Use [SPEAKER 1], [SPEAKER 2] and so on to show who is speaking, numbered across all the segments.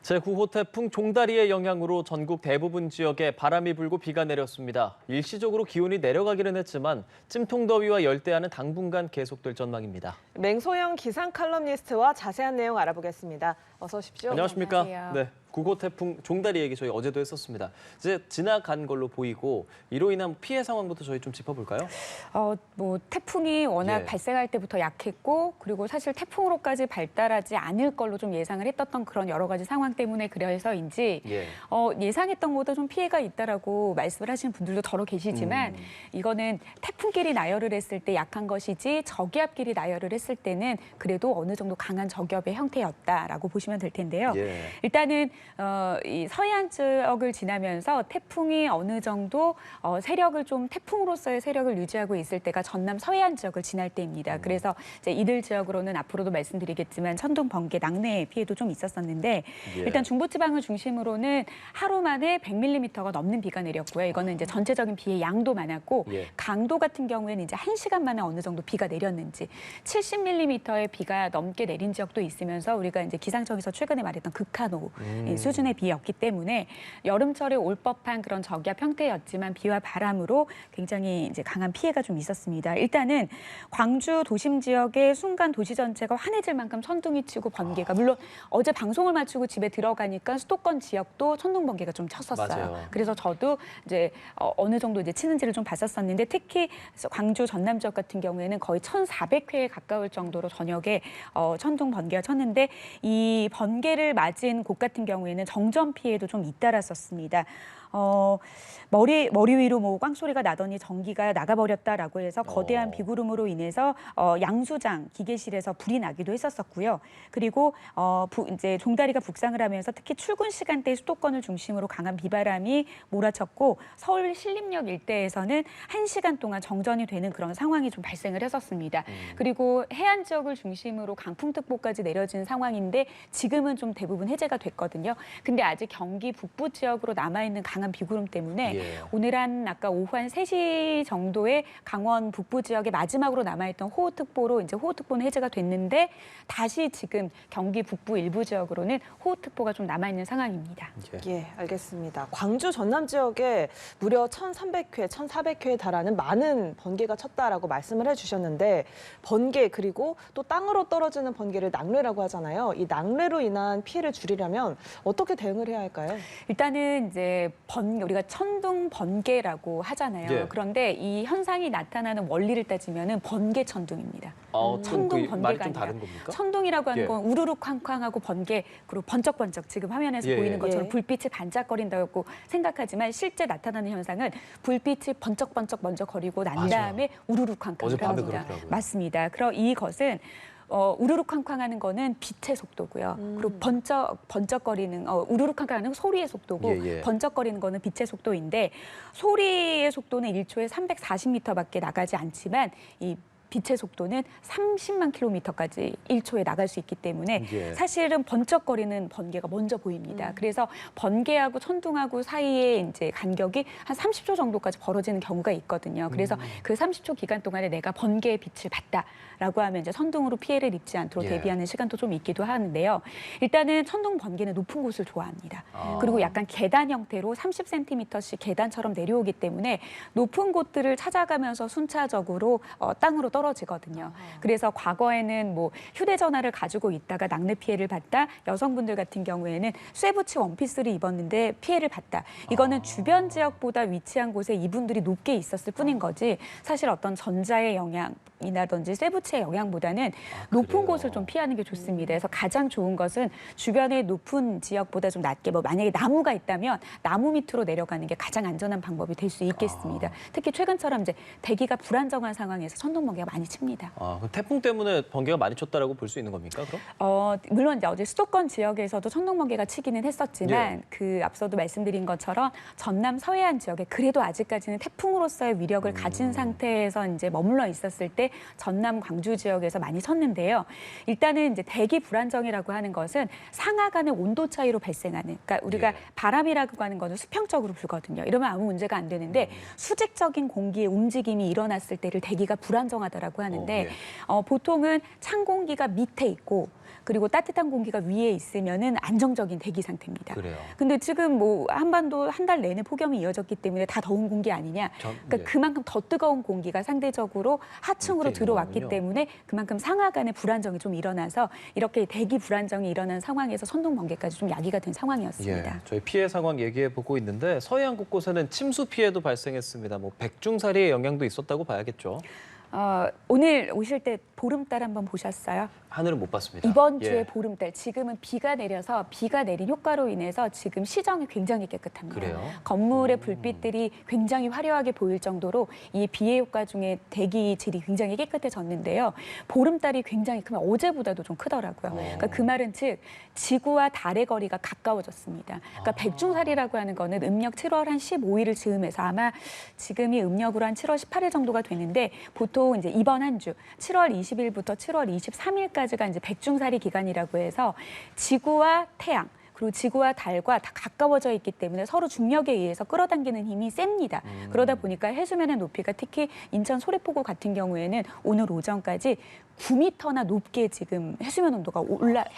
[SPEAKER 1] 제9호 태풍 종다리의 영향으로 전국 대부분 지역에 바람이 불고 비가 내렸습니다. 일시적으로 기온이 내려가기는 했지만 찜통더위와 열대야는 당분간 계속될 전망입니다.
[SPEAKER 2] 맹소영 기상 칼럼니스트와 자세한 내용 알아보겠습니다. 어서 오십시오.
[SPEAKER 1] 안녕하십니까?
[SPEAKER 3] 안녕하세요.
[SPEAKER 1] 네, 9호 태풍 종다리 얘기 저희 어제도 했었습니다. 이제 지나간 걸로 보이고 이로 인한 피해 상황부터 저희 좀 짚어볼까요?
[SPEAKER 3] 태풍이 워낙
[SPEAKER 1] 예.
[SPEAKER 3] 발생할 때부터 약했고 그리고 사실 태풍으로까지 발달하지 않을 걸로 좀 예상을 했던 그런 여러 가지 상황 때문에 그래서인지 예상했던 것보다 좀 피해가 있다라고 말씀을 하시는 분들도 더러 계시지만 이거는 태풍끼리 나열을 했을 때 약한 것이지 저기압끼리 나열을 했을 때는 그래도 어느 정도 강한 저기압의 형태였다라고 보시면 될 텐데요. 일단은 이 서해안 지역을 지나면서 태풍이 어느 정도 세력을 좀 태풍으로서의 세력을 유지하고 있을 때가 전남 서해안 지역을 지날 때입니다. 그래서 이제 이들 지역으로는 앞으로도 말씀드리겠지만 천둥, 번개, 낙뢰 피해도 좀 있었었는데 일단 중부지방을 중심으로는 하루 만에 100mm가 넘는 비가 내렸고요. 이거는 이제 전체적인 비의 양도 많았고 강도 같은 경우에는 이제 1시간 만에 어느 정도 비가 내렸는지 70mm의 비가 넘게 내린 지역도 있으면서 우리가 이제 기상청에서 최근에 말했던 극한호 수준의 비였기 때문에 여름철에 올 법한 그런 저기압 형태였지만 비와 바람으로 굉장히 이제 강한 피해가 좀 있었습니다. 일단은 광주 도심 지역의 순간 도시 전체가 환해질 만큼 천둥이 치고 번개가 물론 어제 방송을 마치고 집에 들어가니까 수도권 지역도 천둥 번개가 좀 쳤었어요.
[SPEAKER 1] 맞아요.
[SPEAKER 3] 그래서 저도 이제 어느 정도 이제 치는지를 좀 봤었었는데 특히 광주 전남 지역 같은 경우에는 거의 1,400회에 가까울 정도로 저녁에 천둥 번개가 쳤는데 이 번개를 맞은 곳 같은 경우에는 정전 피해도 좀 잇따랐었습니다. 머리 위로 뭐 꽝소리가 나더니 전기가 나가버렸다라고 해서 거대한 비구름으로 인해서 양수장 기계실에서 불이 나기도 했었고요. 그리고 이제 종다리가 북상을 하면서 특히 출근 시간대 수도권을 중심으로 강한 비바람이 몰아쳤고 서울 신림역 일대에서는 1시간 동안 정전이 되는 그런 상황이 좀 발생을 했었습니다. 그리고 해안 지역을 중심으로 강풍특보까지 내려진 상황인데 지금은 좀 대부분 해제가 됐거든요. 근데 아직 경기 북부 지역으로 남아있는 강한 비구름 때문에 오늘 아까 오후 한 3시 정도에 강원 북부 지역에 마지막으로 남아있던 호우특보로 이제 호우특보는 해제가 됐는데 다시 지금 경기 북부 일부 지역으로는 호우특보가 좀 남아있는 상황입니다.
[SPEAKER 2] 예, 알겠습니다. 광주 전남 지역에 무려 1,300회, 1,400회에 달하는 많은 번개가 쳤다라고 말씀을 해주셨는데 번개 그리고 또 땅으로 떨어지는 번개를 낙뢰라고 하잖아요. 이 낙뢰로 인한 피해를 줄이려면 어떻게 대응을 해야 할까요?
[SPEAKER 3] 일단은 이제 우리가 천둥 번개라고 하잖아요. 그런데 이 현상이 나타나는 원리를 따지면은 번개 천둥입니다. 천둥 번개가
[SPEAKER 1] 말이 좀
[SPEAKER 3] 아니라
[SPEAKER 1] 다른 겁니까?
[SPEAKER 3] 천둥이라고 하는 건 우르르 쾅쾅하고 번개 그리고 번쩍번쩍 지금 화면에서 보이는 것처럼 불빛이 반짝거린다고 생각하지만 실제 나타나는 현상은 불빛이 번쩍번쩍 먼저 거리고 난 다음에 우르르 쾅쾅을 합니다. 맞습니다. 그럼 이것은 우르르 쾅쾅하는 거는 빛의 속도고요. 그리고 번쩍거리는 우르르 쾅쾅하는 소리의 속도고 번쩍거리는 거는 빛의 속도인데 소리의 속도는 1초에 340m밖에 나가지 않지만 이 빛의 속도는 30만 킬로미터까지 1초에 나갈 수 있기 때문에 사실은 번쩍거리는 번개가 먼저 보입니다. 그래서 번개하고 천둥하고 사이에 이제 간격이 한 30초 정도까지 벌어지는 경우가 있거든요. 그래서 그 30초 기간 동안에 내가 번개의 빛을 봤다라고 하면 이제 천둥으로 피해를 입지 않도록 대비하는 시간도 좀 있기도 하는데요. 일단은 천둥 번개는 높은 곳을 좋아합니다. 그리고 약간 계단 형태로 30cm씩 계단처럼 내려오기 때문에 높은 곳들을 찾아가면서 순차적으로 땅으로 떨어지거든요. 그래서 과거에는 뭐 휴대전화를 가지고 있다가 낙뢰 피해를 봤다. 여성분들 같은 경우에는 쇠붙이 원피스를 입었는데 피해를 봤다. 이거는 주변 지역보다 위치한 곳에 이분들이 높게 있었을 뿐인 거지 사실 어떤 전자의 영향이라든지 쇠붙이의 영향보다는 높은 곳을 좀 피하는 게 좋습니다. 그래서 가장 좋은 것은 주변의 높은 지역보다 좀 낮게 만약에 나무가 있다면 나무 밑으로 내려가는 게 가장 안전한 방법이 될 수 있겠습니다. 특히 최근처럼 이제 대기가 불안정한 상황에서 천둥 번개가 많이 칩니다.
[SPEAKER 1] 그럼 태풍 때문에 번개가 많이 쳤다라고 볼 수 있는 겁니까? 그럼?
[SPEAKER 3] 물론 이제 어제 수도권 지역에서도 천둥 번개가 치기는 했었지만 그 앞서도 말씀드린 것처럼 전남 서해안 지역에 그래도 아직까지는 태풍으로서의 위력을 가진 상태에서 이제 머물러 있었을 때 전남 광주 지역에서 많이 쳤는데요. 일단은 이제 대기 불안정이라고 하는 것은 상하 간의 온도 차이로 발생하는 그러니까 우리가 바람이라고 하는 것은 수평적으로 불거든요. 이러면 아무 문제가 안 되는데 수직적인 공기의 움직임이 일어났을 때를 대기가 불안정하다라고 하는데 보통은 찬 공기가 밑에 있고 그리고 따뜻한 공기가 위에 있으면은 안정적인 대기 상태입니다.
[SPEAKER 1] 그래요.
[SPEAKER 3] 근데 지금 뭐 한반도 한 달 내내 폭염이 이어졌기 때문에 다 더운 공기 아니냐. 그러니까
[SPEAKER 1] 네.
[SPEAKER 3] 그만큼 더 뜨거운 공기가 상대적으로 하층으로
[SPEAKER 1] 이렇게
[SPEAKER 3] 들어왔기
[SPEAKER 1] 있는 거군요.
[SPEAKER 3] 때문에 그만큼 상하 간의 불안정이 좀 일어나서 이렇게 대기 불안정이 일어난 상황에서 선동 번개까지 좀 야기가 된 상황이었습니다.
[SPEAKER 1] 예, 저희 피해 상황 얘기해 보고 있는데 서해안 곳곳에는 침수 피해도 발생했습니다. 뭐 백중사리의 영향도 있었다고 봐야겠죠.
[SPEAKER 3] 오늘 오실 때 보름달 한번 보셨어요?
[SPEAKER 1] 하늘은 못 봤습니다.
[SPEAKER 3] 이번
[SPEAKER 1] 예.
[SPEAKER 3] 주에 보름달, 지금은 비가 내려서 비가 내린 효과로 인해서 지금 시정이 굉장히 깨끗합니다.
[SPEAKER 1] 그래요?
[SPEAKER 3] 건물의 불빛들이 굉장히 화려하게 보일 정도로 이 비의 효과 중에 대기 질이 굉장히 깨끗해졌는데요. 보름달이 굉장히 크면 어제보다도 좀 크더라고요. 그러니까 그 말은 즉 지구와 달의 거리가 가까워졌습니다. 그러니까 백중살이라고 하는 거는 음력 7월 한 15일을 즈음해서 아마 지금이 음력으로 한 7월 18일 정도가 되는데 보통 이제 이번 한 주 7월 20일부터 7월 23일까지가 이제 백중살이 기간이라고 해서 지구와 태양 그리고 지구와 달과 다 가까워져 있기 때문에 서로 중력에 의해서 끌어당기는 힘이 셉니다. 그러다 보니까 해수면의 높이가 특히 인천 소래포구 같은 경우에는 오늘 오전까지 9m나 높게 지금 해수면 온도가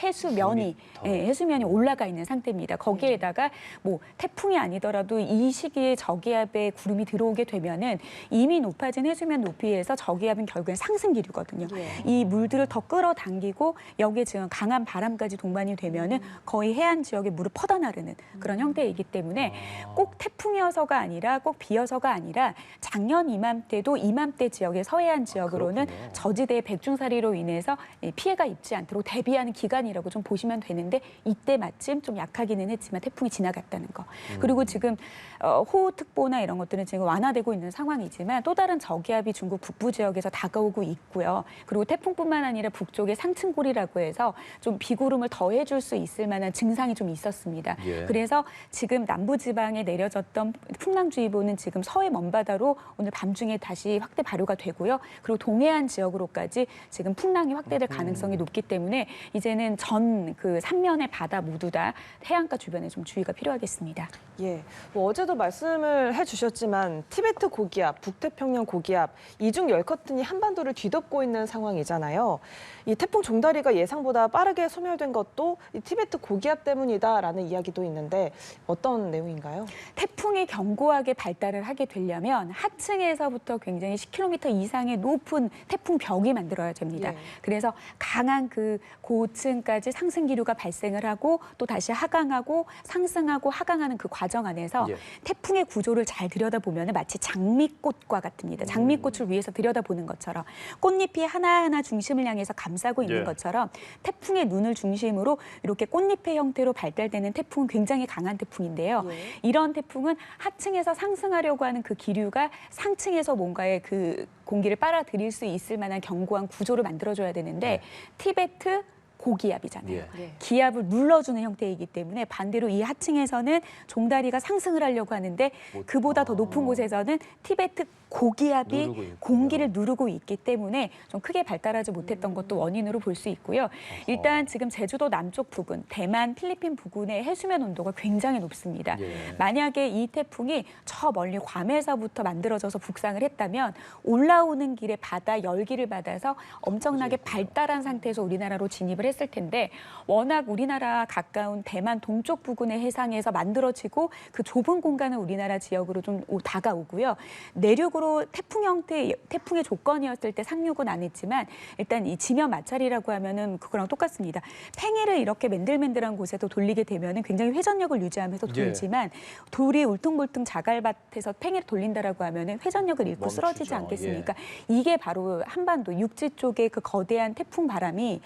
[SPEAKER 3] 해수면이
[SPEAKER 1] 9m.
[SPEAKER 3] 해수면이 올라가 있는 상태입니다. 거기에다가 뭐 태풍이 아니더라도 이 시기에 저기압에 구름이 들어오게 되면은 이미 높아진 해수면 높이에서 저기압은 결국엔 상승 기류거든요. 이 물들을 더 끌어당기고 여기에 지금 강한 바람까지 동반이 되면은 거의 해안 지역에 물을 퍼다 나르는 그런 형태이기 때문에 꼭 태풍이어서가 아니라 꼭 비어서가 아니라 작년 이맘때도 이맘때 지역의 서해안 지역으로는
[SPEAKER 1] 그렇군요.
[SPEAKER 3] 저지대의 백중사리로 인해서 피해가 입지 않도록 대비하는 기간이라고 좀 보시면 되는데 이때 마침 좀 약하기는 했지만 태풍이 지나갔다는 거. 그리고 지금 호우특보나 이런 것들은 지금 완화되고 있는 상황이지만 또 다른 저기압이 중국 북부 지역에서 다가오고 있고요. 그리고 태풍뿐만 아니라 북쪽의 상층골이라고 해서 좀 비구름을 더해줄 수 있을 만한 증상이 좀 있었습니다.
[SPEAKER 1] 예.
[SPEAKER 3] 그래서 지금 남부지방에 내려졌던 풍랑주의보는 지금 서해 먼바다로 오늘 밤중에 다시 확대 발효가 되고요. 그리고 동해안 지역으로까지 지금 풍랑이 확대될 가능성이 높기 때문에 이제는 전 그 삼면의 바다 모두 다 해안가 주변에 좀 주의가 필요하겠습니다.
[SPEAKER 2] 예, 뭐 어제도 말씀을 해주셨지만 티베트 고기압, 북태평양 고기압 이중 열커튼이 한반도를 뒤덮고 있는 상황이잖아요. 이 태풍 종다리가 예상보다 빠르게 소멸된 것도 이 티베트 고기압 때문이다라는 이야기도 있는데 어떤 내용인가요?
[SPEAKER 3] 태풍이 견고하게 발달을 하게 되려면 하층에서부터 굉장히 10km 이상의 높은 태풍 벽이 만들어야 됩니다.
[SPEAKER 2] 예.
[SPEAKER 3] 그래서 강한 그 고층까지 상승 기류가 발생을 하고 또 다시 하강하고 상승하고 하강하는 그 과정 안에서
[SPEAKER 1] 예.
[SPEAKER 3] 태풍의 구조를 잘 들여다보면 마치 장미꽃과 같습니다. 장미꽃을 위해서 들여다보는 것처럼 꽃잎이 하나하나 중심을 향해서 감싸고 있는
[SPEAKER 1] 예.
[SPEAKER 3] 것처럼 태풍의 눈을 중심으로 이렇게 꽃잎의 형태로 발달되는 태풍은 굉장히 강한 태풍인데요.
[SPEAKER 2] 예.
[SPEAKER 3] 이런 태풍은 하층에서 상승하려고 하는 그 기류가 상층에서 뭔가의 그 공기를 빨아들일 수 있을 만한 견고한 구조를 만들어줘야 되는데 티베트 고기압이잖아요.
[SPEAKER 1] 예.
[SPEAKER 2] 예.
[SPEAKER 3] 기압을 눌러주는 형태이기 때문에 반대로 이 하층에서는 종다리가 상승을 하려고 하는데 그보다 더 높은 곳에서는 티베트 고기압이
[SPEAKER 1] 누르고 있군요.
[SPEAKER 3] 공기를 누르고 있기 때문에 좀 크게 발달하지 못했던 것도 원인으로 볼 수 있고요. 일단 지금 제주도 남쪽 부근, 대만, 필리핀 부근의 해수면 온도가 굉장히 높습니다.
[SPEAKER 1] 예.
[SPEAKER 3] 만약에 이 태풍이 저 멀리 괌에서부터 만들어져서 북상을 했다면 올라오는 길에 바다 열기를 받아서 엄청나게 발달한 상태에서 우리나라로 진입을 했을 텐데 워낙 우리나라 가까운 대만 동쪽 부근의 해상에서 만들어지고 그 좁은 공간은 우리나라 지역으로 좀 다가오고요. 내륙으로 태풍 형태, 태풍의 조건이었을 때 상륙은 안 했지만 일단 이 지면 마찰이라고 하면은 그거랑 똑같습니다. 팽이를 이렇게 맨들맨들한 곳에서 돌리게 되면은 굉장히 회전력을 유지하면서
[SPEAKER 1] 예.
[SPEAKER 3] 돌지만 돌이 울퉁불퉁 자갈밭에서 팽이를 돌린다라고 하면은 회전력을 잃고
[SPEAKER 1] 멈추죠.
[SPEAKER 3] 쓰러지지 않겠습니까? 이게 바로 한반도 육지 쪽의 그 거대한 태풍 바람이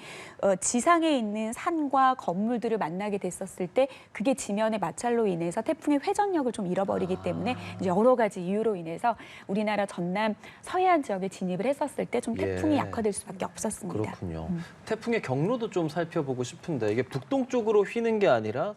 [SPEAKER 3] 지상에 있는 산과 건물들을 만나게 됐었을 때 그게 지면의 마찰로 인해서 태풍의 회전력을 좀 잃어버리기 때문에 이제 여러 가지 이유로 인해서 우리나라 전남 서해안 지역에 진입을 했었을 때 좀 태풍이
[SPEAKER 1] 예.
[SPEAKER 3] 약화될 수밖에 없었습니다.
[SPEAKER 1] 그렇군요. 태풍의 경로도 좀 살펴보고 싶은데 이게 북동쪽으로 휘는 게 아니라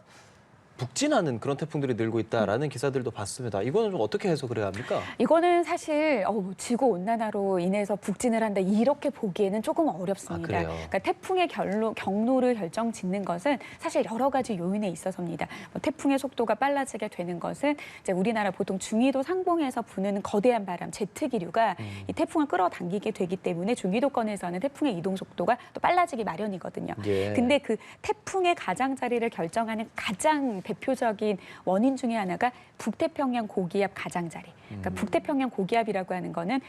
[SPEAKER 1] 북진하는 그런 태풍들이 늘고 있다라는 기사들도 봤습니다. 이거는 좀 어떻게 해석을 해야 합니까?
[SPEAKER 3] 이거는 사실 지구 온난화로 인해서 북진을 한다 이렇게 보기에는 조금 어렵습니다.
[SPEAKER 1] 그래요?
[SPEAKER 3] 그러니까 태풍의 경로를 결정짓는 것은 사실 여러 가지 요인에 있어서입니다. 뭐 태풍의 속도가 빨라지게 되는 것은 이제 우리나라 보통 중위도 상봉에서 부는 거대한 바람 제트기류가 이 태풍을 끌어당기게 되기 때문에 중위도권에서는 태풍의 이동 속도가 또 빨라지기 마련이거든요.
[SPEAKER 1] 예.
[SPEAKER 3] 근데 그 태풍의 가장자리를 결정하는 가장 대표적인 원인 중에 하나가 북태평양 고기압 가장자리. 그러니까 북태평양 고기압이라고 하는 거는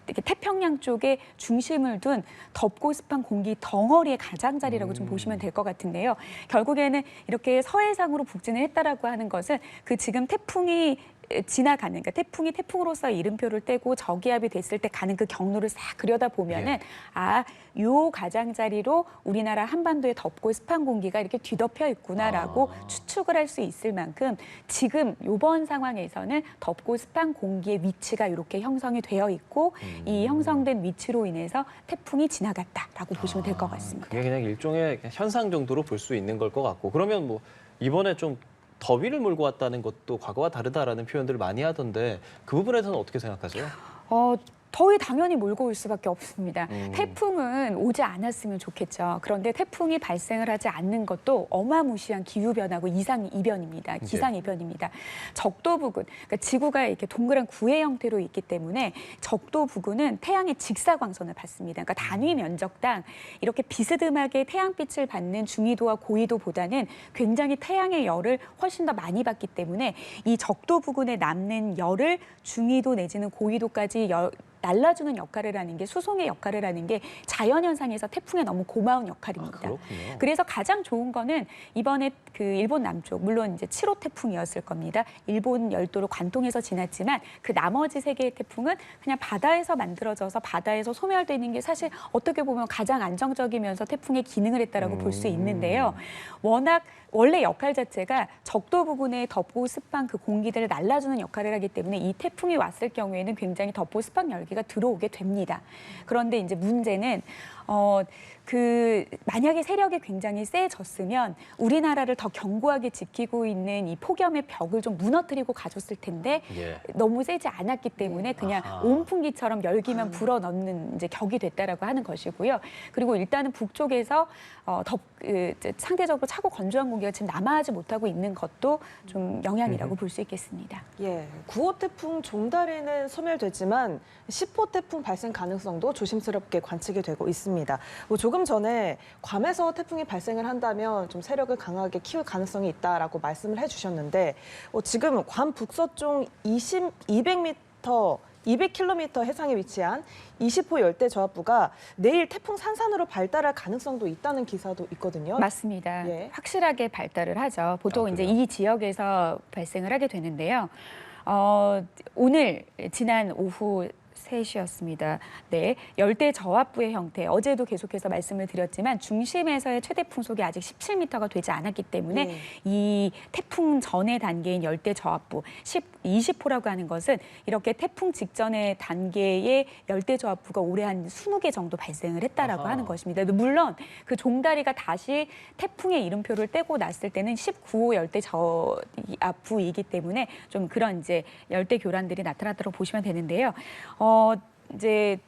[SPEAKER 3] 이렇게 태평양 쪽에 중심을 둔 덥고 습한 공기 덩어리의 가장자리라고 좀 보시면 될 것 같은데요. 결국에는 이렇게 서해상으로 북진을 했다라고 하는 것은 그 지금 태풍이 지나가는, 그러니까 태풍이 태풍으로서 이름표를 떼고 저기압이 됐을 때 가는 그 경로를 싹 그려다 보면은 요 가장자리로 우리나라 한반도의 덥고 습한 공기가 이렇게 뒤덮여 있구나라고 추측을 할 수 있을 만큼 지금 이번 상황에서는 덥고 습한 공기의 위치가 이렇게 형성이 되어 있고 이 형성된 위치로 인해서 태풍이 지나갔다라고 보시면 될 것 같습니다.
[SPEAKER 1] 그게 그냥 일종의 현상 정도로 볼 수 있는 걸 것 같고 그러면 뭐 이번에 좀 더위를 몰고 왔다는 것도 과거와 다르다라는 표현들을 많이 하던데 그 부분에서는 어떻게 생각하세요?
[SPEAKER 3] 더위 당연히 몰고 올 수밖에 없습니다. 태풍은 오지 않았으면 좋겠죠. 그런데 태풍이 발생을 하지 않는 것도 어마무시한 기후변화고 이상이변입니다. 기상이변입니다. 적도 부근, 그러니까 지구가 이렇게 동그란 구의 형태로 있기 때문에 적도 부근은 태양의 직사광선을 받습니다. 그러니까 단위 면적당 이렇게 비스듬하게 태양빛을 받는 중위도와 고위도보다는 굉장히 태양의 열을 훨씬 더 많이 받기 때문에 이 적도 부근에 남는 열을 중위도 내지는 고위도까지 날라주는 역할을 하는 게 수송의 역할을 하는 게 자연현상에서 태풍에 너무 고마운 역할입니다.
[SPEAKER 1] 그렇군요.
[SPEAKER 3] 그래서 가장 좋은 거는 이번에 그 일본 남쪽, 물론 이제 7호 태풍이었을 겁니다. 일본 열도를 관통해서 지났지만 그 나머지 세 개의 태풍은 그냥 바다에서 만들어져서 바다에서 소멸되는 게 사실 어떻게 보면 가장 안정적이면서 태풍의 기능을 했다라고 볼 수 있는데요. 원래 역할 자체가 적도 부근에 덥고 습한 그 공기들을 날라주는 역할을 하기 때문에 이 태풍이 왔을 경우에는 굉장히 덥고 습한 열기가 들어오게 됩니다. 그런데 이제 문제는 만약에 세력이 굉장히 세졌으면 우리나라를 더 견고하게 지키고 있는 이 폭염의 벽을 좀 무너뜨리고 가졌을 텐데 너무 세지 않았기 때문에 그냥 온풍기처럼 열기만 불어넣는 이제 격이 됐다라고 하는 것이고요. 그리고 일단은 북쪽에서 상대적으로 차고 건조한 공기가 지금 남하하지 못하고 있는 것도 좀 영향이라고 볼 수 있겠습니다.
[SPEAKER 2] 9호 태풍 종다리는 소멸됐지만 10호 태풍 발생 가능성도 조심스럽게 관측이 되고 있습니다. 뭐 조금 전에 괌에서 태풍이 발생을 한다면 좀 세력을 강하게 키울 가능성이 있다라고 말씀을 해주셨는데 지금 괌 북서쪽 200km 해상에 위치한 20호 열대 저압부가 내일 태풍 산산으로 발달할 가능성도 있다는 기사도 있거든요.
[SPEAKER 3] 맞습니다. 확실하게 발달을 하죠. 보통 이제 이 지역에서 발생을 하게 되는데요. 오늘 지난 오후 3시였습니다. 열대 저압부의 형태, 어제도 계속해서 말씀을 드렸지만 중심에서의 최대 풍속이 아직 17m가 되지 않았기 때문에 이 태풍 전의 단계인 열대 저압부, 20호라고 하는 것은 이렇게 태풍 직전의 단계의 열대 저압부가 올해 한 20개 정도 발생을 했다라고 하는 것입니다. 물론 그 종다리가 다시 태풍의 이름표를 떼고 났을 때는 19호 열대 저압부이기 때문에 좀 그런 이제 열대 교란들이 나타났다고 보시면 되는데요. 이제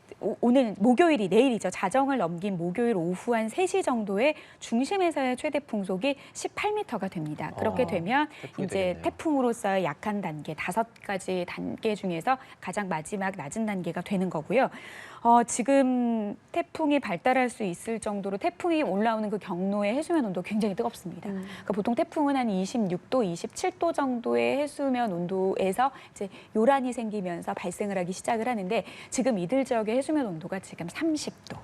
[SPEAKER 3] 오늘 내일이죠. 자정을 넘긴 목요일 오후 한 3시 정도에 중심에서의 최대 풍속이 18m가 됩니다. 그렇게 되면 이제 태풍으로서의 약한 단계, 5가지 단계 중에서 가장 마지막 낮은 단계가 되는 거고요. 지금 태풍이 발달할 수 있을 정도로 태풍이 올라오는 그 경로의 해수면 온도 굉장히 뜨겁습니다. 그러니까 보통 태풍은 한 26도, 27도 정도의 해수면 온도에서 이제 요란이 생기면서 발생을 하기 시작을 하는데 지금 이들 지역의 해수면 온도가 지금 30도.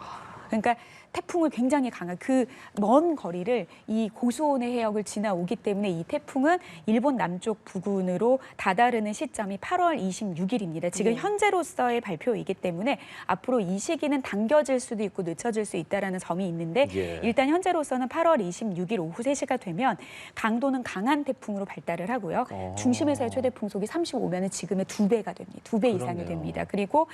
[SPEAKER 3] 그러니까 태풍을 굉장히 강한 그 먼 거리를 이 고수온의 해역을 지나오기 때문에 이 태풍은 일본 남쪽 부근으로 다다르는 시점이 8월 26일입니다. 지금 현재로서의 발표이기 때문에 앞으로 이 시기는 당겨질 수도 있고 늦춰질 수 있다는 점이 있는데 일단 현재로서는 8월 26일 오후 3시가 되면 강도는 강한 태풍으로 발달을 하고요. 중심에서의 최대 풍속이 35면은 지금의 2배가 됩니다. 2배 이상이 됩니다. 그리고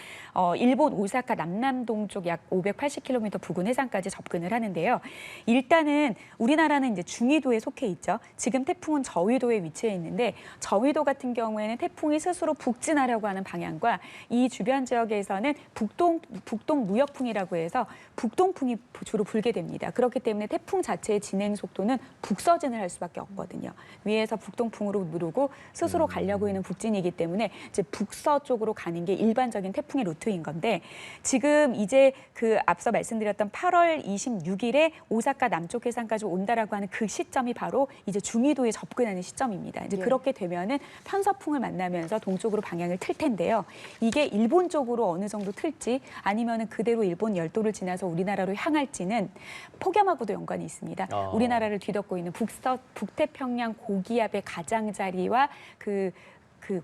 [SPEAKER 3] 일본 오사카 남남동쪽 약 580km 부근 해상 해상까지 접근을 하는데요. 일단은 우리나라는 이제 중위도에 속해 있죠. 지금 태풍은 저위도에 위치해 있는데 저위도 같은 경우에는 태풍이 스스로 북진하려고 하는 방향과 이 주변 지역에서는 북동 무역풍이라고 해서 북동풍이 주로 불게 됩니다. 그렇기 때문에 태풍 자체의 진행 속도는 북서진을 할 수밖에 없거든요. 위에서 북동풍으로 누르고 스스로 가려고 하는 북진이기 때문에 이제 북서쪽으로 가는 게 일반적인 태풍의 루트인 건데 지금 이제 그 앞서 말씀드렸던 8월 26일에 오사카 남쪽 해상까지 온다라고 하는 그 시점이 바로 이제 중위도에 접근하는 시점입니다. 이제
[SPEAKER 2] 예.
[SPEAKER 3] 그렇게 되면은 편서풍을 만나면서 동쪽으로 방향을 틀 텐데요. 이게 일본 쪽으로 어느 정도 틀지 아니면은 그대로 일본 열도를 지나서 우리나라로 향할지는 폭염하고도 연관이 있습니다. 우리나라를 뒤덮고 있는 북태평양 고기압의 가장자리와 그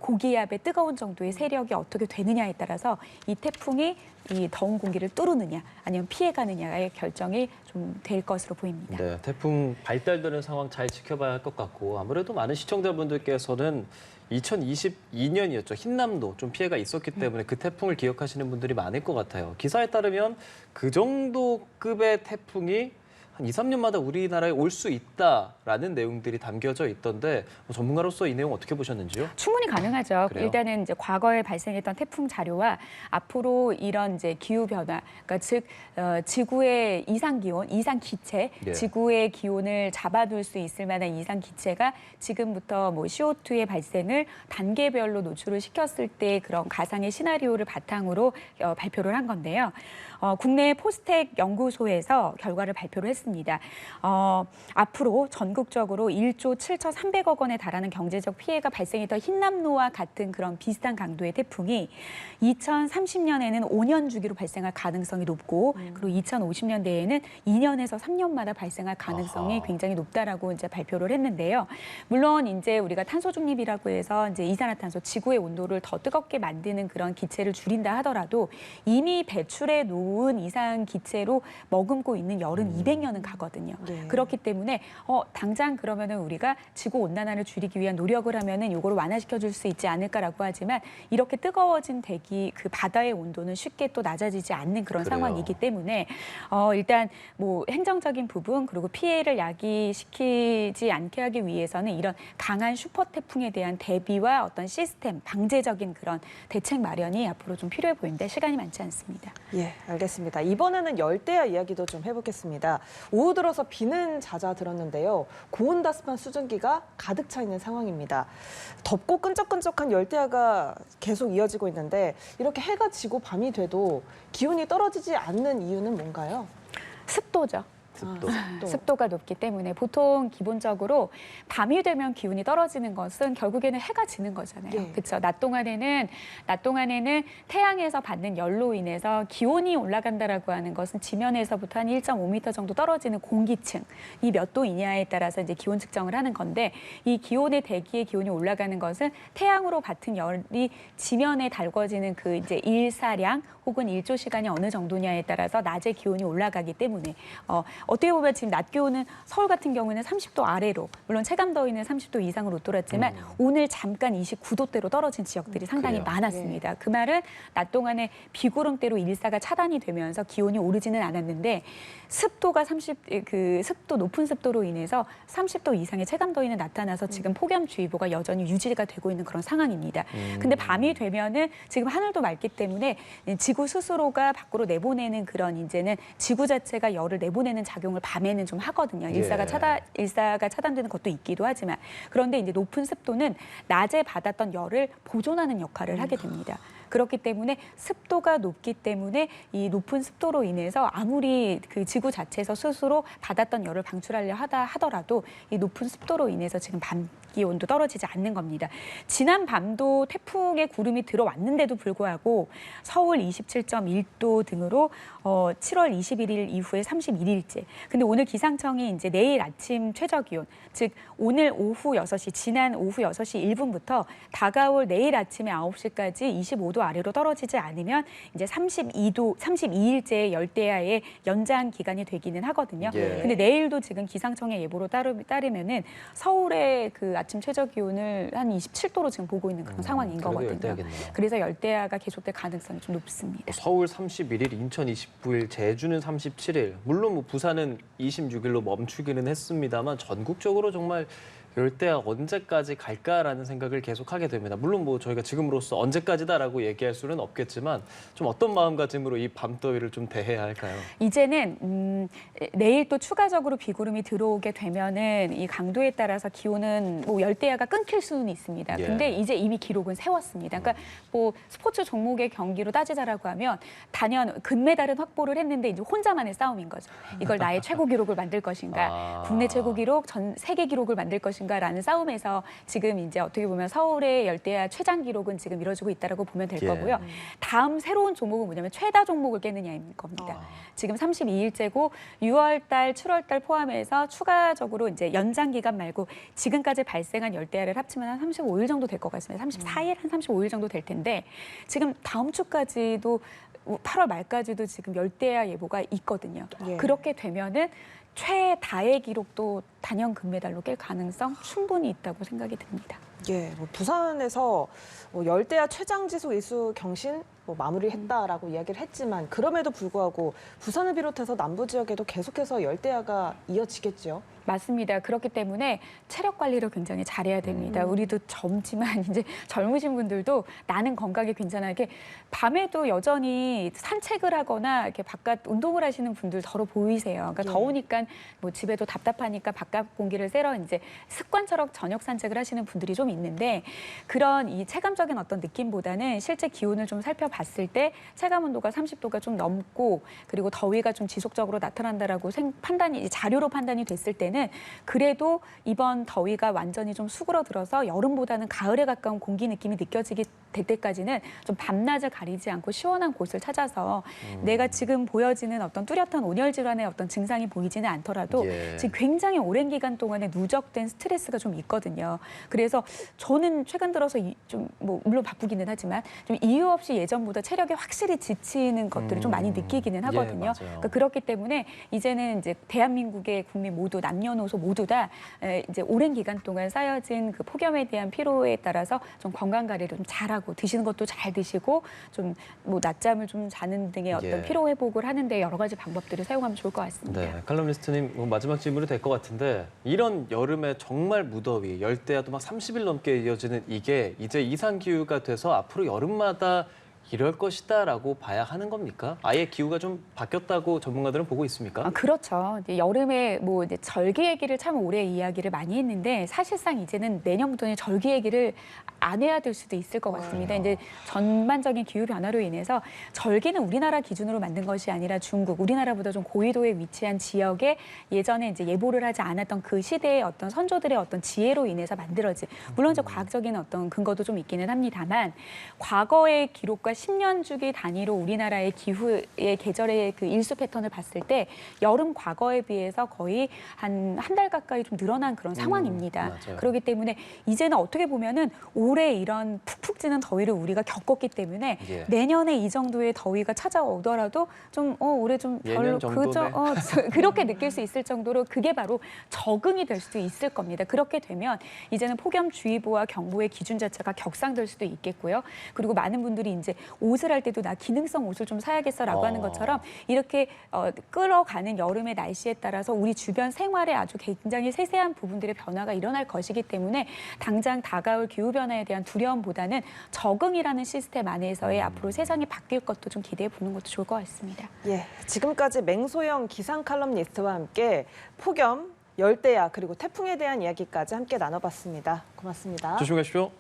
[SPEAKER 3] 고기압의 뜨거운 정도의 세력이 어떻게 되느냐에 따라서 이 태풍이 이 더운 공기를 뚫느냐 아니면 피해가느냐의 결정이 좀 될 것으로 보입니다.
[SPEAKER 1] 네, 태풍 발달되는 상황 잘 지켜봐야 할 것 같고 아무래도 많은 시청자분들께서는 2022년이었죠. 흰남노 좀 피해가 있었기 때문에 그 태풍을 기억하시는 분들이 많을 것 같아요. 기사에 따르면 그 정도 급의 태풍이 한 2, 3년마다 우리나라에 올 수 있다라는 내용들이 담겨져 있던데 전문가로서 이 내용 어떻게 보셨는지요?
[SPEAKER 3] 충분히 가능하죠.
[SPEAKER 1] 그래요?
[SPEAKER 3] 일단은 이제 과거에 발생했던 태풍 자료와 앞으로 이런 이제 기후 변화, 그러니까 즉 지구의 이상 기온, 이상 기체,
[SPEAKER 1] 예.
[SPEAKER 3] 지구의 기온을 잡아둘 수 있을 만한 이상 기체가 지금부터 뭐 CO2의 발생을 단계별로 노출을 시켰을 때 그런 가상의 시나리오를 바탕으로 발표를 한 건데요. 국내 포스텍 연구소에서 결과를 발표를 했습니다. 앞으로 전국적으로 1조 7,300억 원에 달하는 경제적 피해가 발생했던 흰남노와 같은 그런 비슷한 강도의 태풍이 2030년에는 5년 주기로 발생할 가능성이 높고 그리고 2050년대에는 2년에서 3년마다 발생할 가능성이 굉장히 높다라고 이제 발표를 했는데요. 물론 이제 우리가 탄소 중립이라고 해서 이제 이산화탄소, 지구의 온도를 더 뜨겁게 만드는 그런 기체를 줄인다 하더라도 이미 배출해 놓은 이상 기체로 머금고 있는 열은 200년은 가거든요.
[SPEAKER 2] 네.
[SPEAKER 3] 그렇기 때문에 당장 그러면은 우리가 지구 온난화를 줄이기 위한 노력을 하면은 요거를 완화시켜 줄 수 있지 않을까라고 하지만 이렇게 뜨거워진 대기 그 바다의 온도는 쉽게 또 낮아지지 않는 그런
[SPEAKER 1] 그래요.
[SPEAKER 3] 상황이기 때문에 일단 뭐 행정적인 부분 그리고 피해를 야기시키지 않게 하기 위해서는 이런 강한 슈퍼 태풍에 대한 대비와 어떤 시스템 방제적인 그런 대책 마련이 앞으로 좀 필요해 보이는데 시간이 많지 않습니다.
[SPEAKER 2] 예, 알겠습니다. 이번에는 열대야 이야기도 좀 해보겠습니다. 오후 들어서 비는 잦아들었는데요. 고온다습한 수증기가 가득 차 있는 상황입니다. 덥고 끈적끈적한 열대야가 계속 이어지고 있는데 이렇게 해가 지고 밤이 돼도 기온이 떨어지지 않는 이유는 뭔가요?
[SPEAKER 3] 습도죠.
[SPEAKER 1] 습도.
[SPEAKER 3] 습도가 높기 때문에 보통 기본적으로 밤이 되면 기온이 떨어지는 것은 결국에는 해가 지는 거잖아요.
[SPEAKER 2] 예.
[SPEAKER 3] 그렇죠. 낮 동안에는 태양에서 받는 열로 인해서 기온이 올라간다라고 하는 것은 지면에서부터 한 1.5m 정도 떨어지는 공기층이 몇 도이냐에 따라서 이제 기온 측정을 하는 건데 이 기온의 대기의 기온이 올라가는 것은 태양으로 받은 열이 지면에 달궈지는 그 이제 일사량 혹은 일조 시간이 어느 정도냐에 따라서 낮의 기온이 올라가기 때문에 어떻게 보면 지금 낮 기온은 서울 같은 경우에는 30도 아래로 물론 체감 더위는 30도 이상으로 웃돌았지만 오늘 잠깐 29도대로 떨어진 지역들이 상당히
[SPEAKER 1] 그래요.
[SPEAKER 3] 많았습니다. 그 말은 낮 동안에 비구름대로 일사가 차단이 되면서 기온이 오르지는 않았는데 습도가 습도 높은 습도로 인해서 30도 이상의 체감 더위는 나타나서 지금 폭염주의보가 여전히 유지가 되고 있는 그런 상황입니다. 근데 밤이 되면은 지금 하늘도 맑기 때문에 지구 스스로가 밖으로 내보내는 그런 이제는 지구 자체가 열을 내보내는 작용을 밤에는 좀 하거든요. 일사가 차단되는 것도 있기도 하지만 그런데 이제 높은 습도는 낮에 받았던 열을 보존하는 역할을 하게 됩니다. 그렇기 때문에 습도가 높기 때문에 이 높은 습도로 인해서 아무리 그 지구 자체에서 스스로 받았던 열을 방출하려 하더라도 이 높은 습도로 인해서 지금 밤 기온도 떨어지지 않는 겁니다. 지난 밤도 태풍의 구름이 들어왔는데도 불구하고 서울 27.1도 등으로 7월 21일 이후에 31일째. 근데 오늘 기상청이 이제 내일 아침 최저 기온, 즉 오늘 오후 6시, 지난 오후 6시 1분부터 다가올 내일 아침에 9시까지 25도 아래로 떨어지지 않으면 이제 32일째 열대야의 연장 기간이 되기는 하거든요.
[SPEAKER 1] 예.
[SPEAKER 3] 근데 내일도 지금 기상청의 예보로 따르면은 서울의 그 아침 최저 기온을 한 27도로 지금 보고 있는 그런 상황인
[SPEAKER 1] 그래도
[SPEAKER 3] 거거든요.
[SPEAKER 1] 열대야겠네요.
[SPEAKER 3] 그래서 열대야가 계속될 가능성이 좀 높습니다.
[SPEAKER 1] 서울 31일, 인천 29일, 제주는 37일. 물론 뭐 부산은 26일로 멈추기는 했습니다만 전국적으로 정말 열대야 언제까지 갈까라는 생각을 계속하게 됩니다. 물론 뭐 저희가 지금으로서 언제까지다라고 얘기할 수는 없겠지만 좀 어떤 마음가짐으로 이 밤더위를 좀 대해야 할까요?
[SPEAKER 3] 이제는 내일 또 추가적으로 비구름이 들어오게 되면은 이 강도에 따라서 기온은 뭐 열대야가 끊길 수는 있습니다.
[SPEAKER 1] 예.
[SPEAKER 3] 근데 이제 이미 기록은 세웠습니다. 그러니까 뭐 스포츠 종목의 경기로 따지자라고 하면 단연 금메달은 확보를 했는데 이제 혼자만의 싸움인 거죠. 이걸 나의 최고 기록을 만들 것인가, 국내 최고 기록, 전 세계 기록을 만들 것인가라는 싸움에서 지금 이제 어떻게 보면 서울의 열대야 최장 기록은 지금 이뤄지고 있다라고 보면 될
[SPEAKER 1] 예.
[SPEAKER 3] 거고요. 다음 새로운 종목은 뭐냐면 최다 종목을 깨느냐인 겁니다. 지금 32일째고 6월 달, 7월 달 포함해서 추가적으로 이제 연장 기간 말고 지금까지 발생한 열대야를 합치면 한 35일 정도 될 것 같습니다. 34일, 한 35일 정도 될 텐데 지금 다음 주까지도 8월 말까지도 지금 열대야 예보가 있거든요.
[SPEAKER 2] 예.
[SPEAKER 3] 그렇게 되면은 최다의 기록도 단연 금메달로 깰 가능성 충분히 있다고 생각이 듭니다.
[SPEAKER 2] 예, 뭐 부산에서 뭐 열대야 최장지수 일수 경신 뭐 마무리했다라고 이야기를 했지만 그럼에도 불구하고 부산을 비롯해서 남부 지역에도 계속해서 열대야가 이어지겠죠.
[SPEAKER 3] 맞습니다. 그렇기 때문에 체력 관리를 굉장히 잘해야 됩니다. 우리도 젊지만 이제 젊으신 분들도 나는 건강에 괜찮하게 밤에도 여전히 산책을 하거나 이렇게 바깥 운동을 하시는 분들 더러 보이세요. 그러니까
[SPEAKER 2] 예.
[SPEAKER 3] 더우니까 뭐 집에도 답답하니까 바깥 공기를 쐬러 이제 습관처럼 저녁 산책을 하시는 분들이 좀 있는데 그런 이 체감적인 어떤 느낌보다는 실제 기온을 좀 살펴봤을 때 체감 온도가 30도가 좀 넘고 그리고 더위가 좀 지속적으로 나타난다라고 판단이 자료로 판단이 됐을 때는 그래도 이번 더위가 완전히 좀 수그러들어서 여름보다는 가을에 가까운 공기 느낌이 느껴지게 될 때까지는 좀 밤낮을 가리지 않고 시원한 곳을 찾아서 내가 지금 보여지는 어떤 뚜렷한 온열 질환의 어떤 증상이 보이지는 않더라도
[SPEAKER 1] 예.
[SPEAKER 3] 지금 굉장히 오랜 기간 동안에 누적된 스트레스가 좀 있거든요. 그래서 저는 최근 들어서 좀 뭐 물론 바쁘기는 하지만 좀 이유 없이 예전보다 체력이 확실히 지치는 것들을 좀 많이 느끼기는 하거든요.
[SPEAKER 1] 맞아요.
[SPEAKER 3] 그러니까 그렇기 때문에 이제는 이제 대한민국의 국민 모두 남녀노소 모두 다 이제 오랜 기간 동안 쌓여진 그 폭염에 대한 피로에 따라서 좀 건강 관리를 좀 잘하고 드시는 것도 잘 드시고 좀 뭐 낮잠을 좀 자는 등의 어떤
[SPEAKER 1] 예.
[SPEAKER 3] 피로 회복을 하는데 여러 가지 방법들을 사용하면 좋을 것 같습니다.
[SPEAKER 1] 네, 칼럼니스트님 뭐 마지막 질문이 될 것 같은데 이런 여름에 정말 무더위, 열대야도 막 30일 넘게 이어지는 이게 이제 이상기후가 돼서 앞으로 여름마다 이럴 것이다라고 봐야 하는 겁니까? 아예 기후가 좀 바뀌었다고 전문가들은 보고 있습니까?
[SPEAKER 3] 아, 그렇죠. 이제 여름에 뭐 이제 절기 얘기를 참 오래 이야기를 많이 했는데 사실상 이제는 내년부터는 절기 얘기를 안 해야 될 수도 있을 것 같습니다. 이제 전반적인 기후 변화로 인해서 절기는 우리나라 기준으로 만든 것이 아니라 중국, 우리나라보다 좀 고위도에 위치한 지역에 예전에 이제 예보를 하지 않았던 그 시대의 어떤 선조들의 어떤 지혜로 인해서 만들어진 물론 이제 과학적인 어떤 근거도 좀 있기는 합니다만 과거의 기록과 10년 주기 단위로 우리나라의 기후의 계절의 그 일수 패턴을 봤을 때 여름 과거에 비해서 거의 한 달 가까이 좀 늘어난 그런 상황입니다.
[SPEAKER 1] 맞아요.
[SPEAKER 3] 그렇기 때문에 이제는 어떻게 보면은 올해 이런 푹푹 찌는 더위를 우리가 겪었기 때문에
[SPEAKER 1] 예.
[SPEAKER 3] 내년에 이 정도의 더위가 찾아오더라도 좀 올해 좀 별로
[SPEAKER 1] 예년 정도네.
[SPEAKER 3] 그저 그렇게 느낄 수 있을 정도로 그게 바로 적응이 될 수도 있을 겁니다. 그렇게 되면 이제는 폭염주의보와 경보의 기준 자체가 격상될 수도 있겠고요. 그리고 많은 분들이 이제 옷을 할 때도 나 기능성 옷을 좀 사야겠어라고 하는 것처럼 이렇게 끌어가는 여름의 날씨에 따라서 우리 주변 생활에 아주 굉장히 세세한 부분들의 변화가 일어날 것이기 때문에 당장 다가올 기후 변화에 대한 두려움보다는 적응이라는 시스템 안에서의 앞으로 세상이 바뀔 것도 좀 기대해 보는 것도 좋을 것 같습니다.
[SPEAKER 2] 예, 지금까지 맹소영 기상 칼럼니스트와 함께 폭염, 열대야 그리고 태풍에 대한 이야기까지 함께 나눠봤습니다. 고맙습니다.
[SPEAKER 1] 조심히 가십시오.